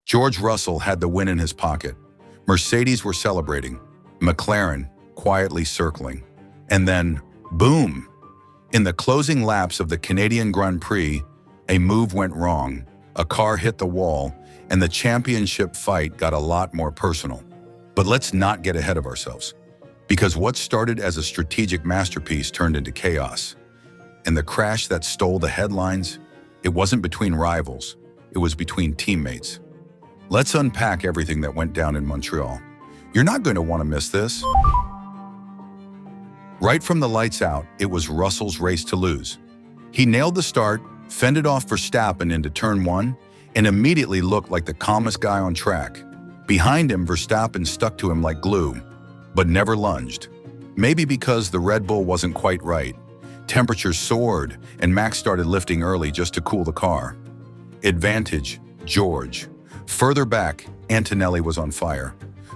George Russell had the win in his pocket. Mercedes were celebrating. McLaren quietly circling. And then, boom! In the closing laps of the Canadian Grand Prix, a move went wrong, a car hit the wall, and the championship fight got a lot more personal. But let's not get ahead of ourselves, because what started as a strategic masterpiece turned into chaos. And the crash that stole the headlines, it wasn't between rivals, it was between teammates. Let's unpack everything that went down in Montreal. You're not going to want to miss this. Right from the lights out, it was Russell's race to lose. He nailed the start, fended off Verstappen into turn 1, and immediately looked like the calmest guy on track. Behind him, Verstappen stuck to him like glue, but never lunged. Maybe because the Red Bull wasn't quite right. Temperatures soared, and Max started lifting early just to cool the car. Advantage, George. Further back, Antonelli was on fire.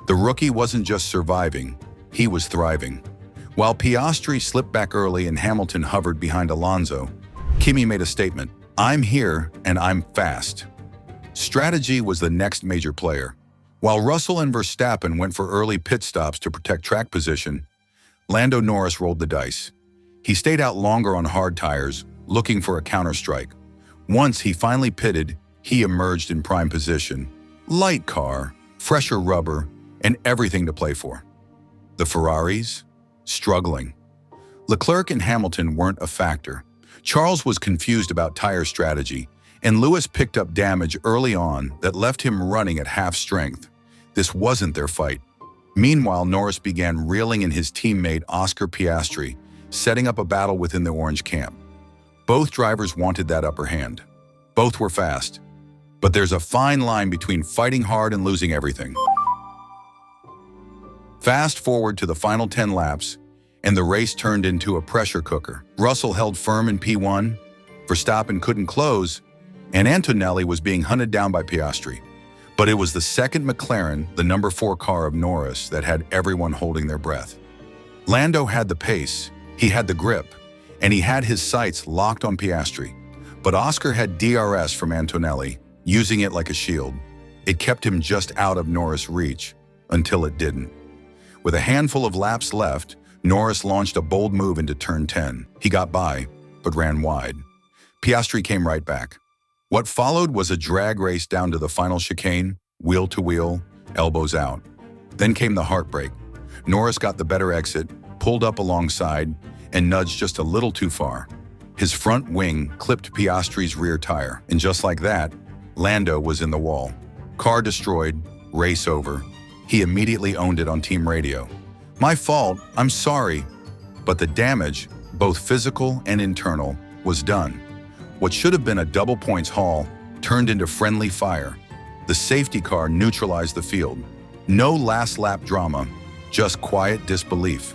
The rookie wasn't just surviving, he was thriving. While Piastri slipped back early and Hamilton hovered behind Alonso, Kimi made a statement, "I'm here and I'm fast." Strategy was the next major player. While Russell and Verstappen went for early pit stops to protect track position, Lando Norris rolled the dice. He stayed out longer on hard tires, looking for a counterstrike. Once he finally pitted, he emerged in prime position. Light car, fresher rubber, and everything to play for. The Ferraris? Struggling. Leclerc and Hamilton weren't a factor. Charles was confused about tire strategy, and Lewis picked up damage early on that left him running at half strength. This wasn't their fight. Meanwhile, Norris began reeling in his teammate Oscar Piastri, setting up a battle within the orange camp. Both drivers wanted that upper hand. Both were fast. But there's a fine line between fighting hard and losing everything. Fast forward to the final 10 laps, and the race turned into a pressure cooker. Russell held firm in P1, Verstappen couldn't close, and Antonelli was being hunted down by Piastri. But it was the second McLaren, the number 4 car of Norris, that had everyone holding their breath. Lando had the pace, he had the grip, and he had his sights locked on Piastri. But Oscar had DRS from Antonelli, using it like a shield. It kept him just out of Norris' reach, until it didn't. With a handful of laps left, Norris launched a bold move into turn 10. He got by, but ran wide. Piastri came right back. What followed was a drag race down to the final chicane, wheel to wheel, elbows out. Then came the heartbreak. Norris got the better exit, pulled up alongside, and nudged just a little too far. His front wing clipped Piastri's rear tire, and just like that, Lando was in the wall. Car destroyed, race over. He immediately owned it on team radio. "My fault, I'm sorry." But the damage, both physical and internal, was done. What should have been a double points haul turned into friendly fire. The safety car neutralized the field. No last lap drama, just quiet disbelief.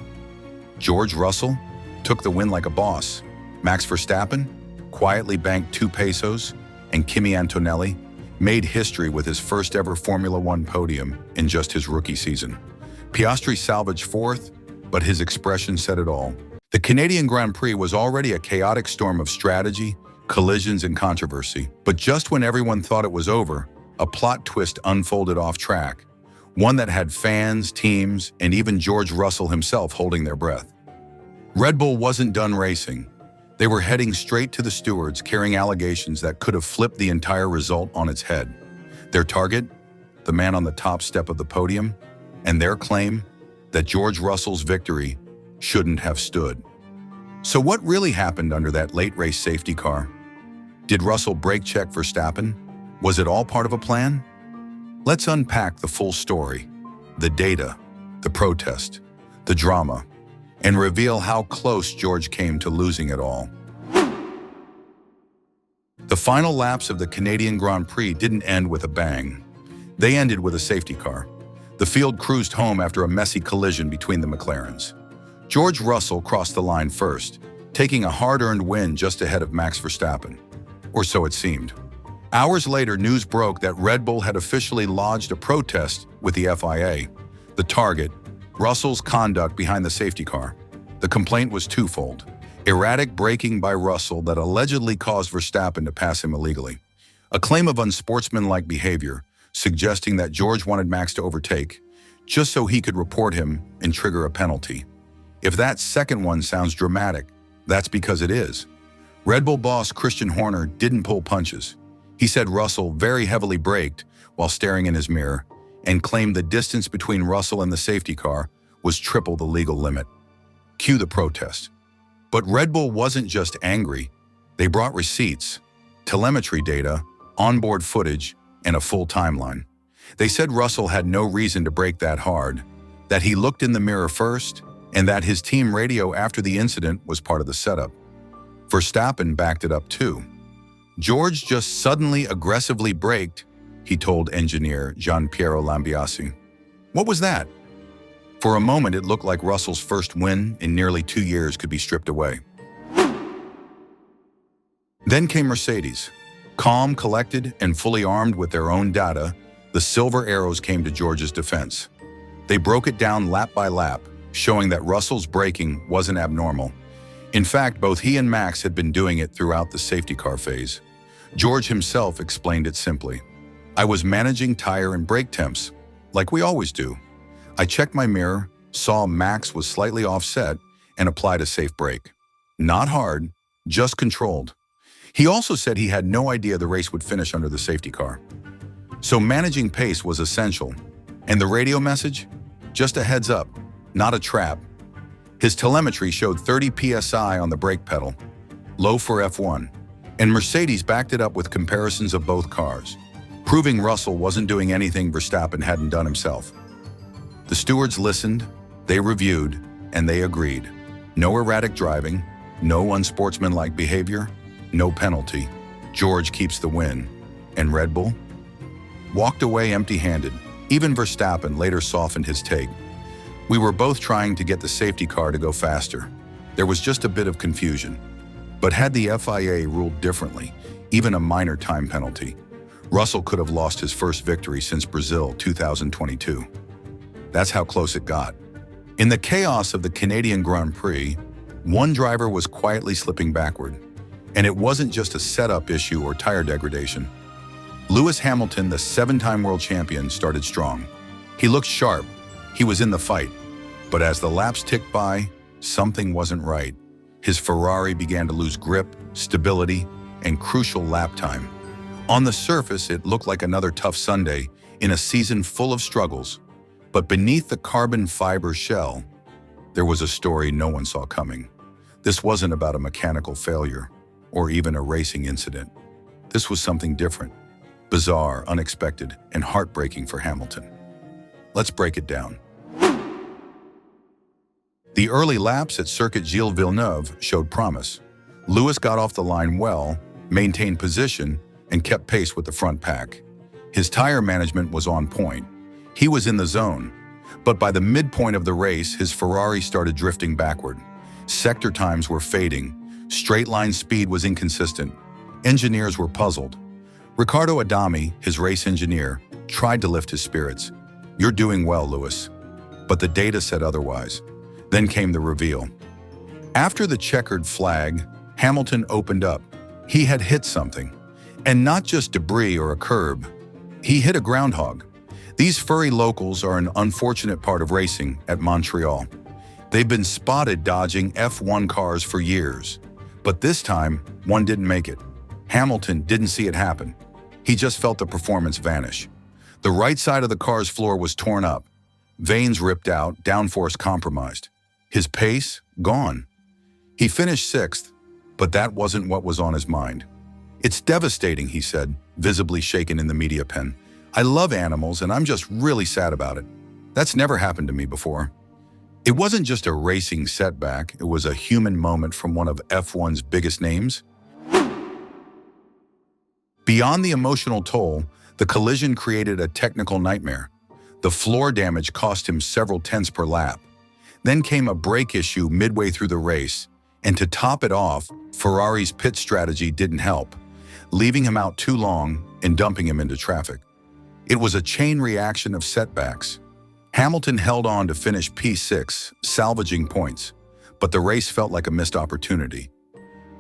George Russell took the win like a boss. Max Verstappen quietly banked 2 pesos, and Kimi Antonelli made history with his first ever Formula One podium in just his rookie season. Piastri salvaged 4th, but his expression said it all. The Canadian Grand Prix was already a chaotic storm of strategy, collisions, and controversy. But just when everyone thought it was over, a plot twist unfolded off track. One that had fans, teams, and even George Russell himself holding their breath. Red Bull wasn't done racing. They were heading straight to the stewards, carrying allegations that could have flipped the entire result on its head. Their target? The man on the top step of the podium, and their claim that George Russell's victory shouldn't have stood. So what really happened under that late race safety car? Did Russell brake check Verstappen? Was it all part of a plan? Let's unpack the full story, the data, the protest, the drama, and reveal how close George came to losing it all. The final laps of the Canadian Grand Prix didn't end with a bang. They ended with a safety car. The field cruised home after a messy collision between the McLarens. George Russell crossed the line first, taking a hard-earned win just ahead of Max Verstappen. Or so it seemed. Hours later, news broke that Red Bull had officially lodged a protest with the FIA. The target, Russell's conduct behind the safety car. The complaint was twofold: erratic braking by Russell that allegedly caused Verstappen to pass him illegally, a claim of unsportsmanlike behavior, suggesting that George wanted Max to overtake, just so he could report him and trigger a penalty. If that second one sounds dramatic, that's because it is. Red Bull boss Christian Horner didn't pull punches. He said Russell very heavily braked while staring in his mirror and claimed the distance between Russell and the safety car was triple the legal limit. Cue the protest. But Red Bull wasn't just angry. They brought receipts, telemetry data, onboard footage, and a full timeline. They said Russell had no reason to brake that hard, that he looked in the mirror first, and that his team radio after the incident was part of the setup. Verstappen backed it up too. George just suddenly aggressively braked, he told engineer Gianpiero Lambiase. What was that? For a moment, it looked like Russell's first win in nearly 2 years could be stripped away. Then came Mercedes. Calm, collected, and fully armed with their own data, the silver arrows came to George's defense. They broke it down lap by lap, showing that Russell's braking wasn't abnormal. In fact, both he and Max had been doing it throughout the safety car phase. George himself explained it simply. I was managing tire and brake temps, like we always do. I checked my mirror, saw Max was slightly offset, and applied a safe brake. Not hard, just controlled. He also said he had no idea the race would finish under the safety car. So managing pace was essential. And the radio message? Just a heads up, not a trap. His telemetry showed 30 psi on the brake pedal, low for F1, and Mercedes backed it up with comparisons of both cars, proving Russell wasn't doing anything Verstappen hadn't done himself. The stewards listened, they reviewed, and they agreed. No erratic driving, no unsportsmanlike behavior, no penalty. George keeps the win. And Red Bull? Walked away empty-handed. Even Verstappen later softened his take. We were both trying to get the safety car to go faster. There was just a bit of confusion. But had the FIA ruled differently, even a minor time penalty, Russell could have lost his first victory since Brazil 2022. That's how close it got. In the chaos of the Canadian Grand Prix, one driver was quietly slipping backward. And it wasn't just a setup issue or tire degradation. Lewis Hamilton, the 7-time world champion, started strong. He looked sharp. He was in the fight. But as the laps ticked by, something wasn't right. His Ferrari began to lose grip, stability, and crucial lap time. On the surface, it looked like another tough Sunday in a season full of struggles. But beneath the carbon fiber shell, there was a story no one saw coming. This wasn't about a mechanical failure or even a racing incident. This was something different, bizarre, unexpected, and heartbreaking for Hamilton. Let's break it down. The early laps at Circuit Gilles Villeneuve showed promise. Lewis got off the line well, maintained position, and kept pace with the front pack. His tire management was on point. He was in the zone. But by the midpoint of the race, his Ferrari started drifting backward. Sector times were fading. Straight line speed was inconsistent. Engineers were puzzled. Riccardo Adami, his race engineer, tried to lift his spirits. You're doing well, Lewis. But the data said otherwise. Then came the reveal. After the checkered flag, Hamilton opened up. He had hit something. And not just debris or a curb. He hit a groundhog. These furry locals are an unfortunate part of racing at Montreal. They've been spotted dodging F1 cars for years. But this time, one didn't make it. Hamilton didn't see it happen. He just felt the performance vanish. The right side of the car's floor was torn up. Vanes ripped out, downforce compromised. His pace, gone. He finished 6th, but that wasn't what was on his mind. It's devastating, he said, visibly shaken in the media pen. I love animals, and I'm just really sad about it. That's never happened to me before. It wasn't just a racing setback, it was a human moment from one of F1's biggest names. Beyond the emotional toll, the collision created a technical nightmare. The floor damage cost him several tenths per lap. Then came a brake issue midway through the race, and to top it off, Ferrari's pit strategy didn't help, leaving him out too long and dumping him into traffic. It was a chain reaction of setbacks. Hamilton held on to finish P6, salvaging points, but the race felt like a missed opportunity.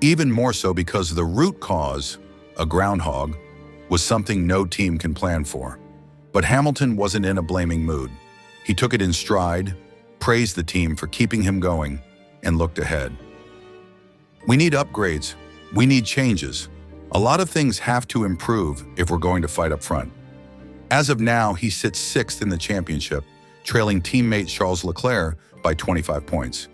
Even more so because the root cause, a groundhog, was something no team can plan for. But Hamilton wasn't in a blaming mood. He took it in stride, praised the team for keeping him going, and looked ahead. We need upgrades. We need changes. A lot of things have to improve if we're going to fight up front. As of now, he sits sixth in the championship, trailing teammate Charles Leclerc by 25 points.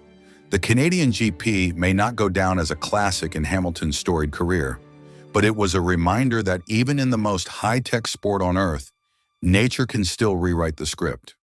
The Canadian GP may not go down as a classic in Hamilton's storied career, but it was a reminder that even in the most high-tech sport on Earth, nature can still rewrite the script.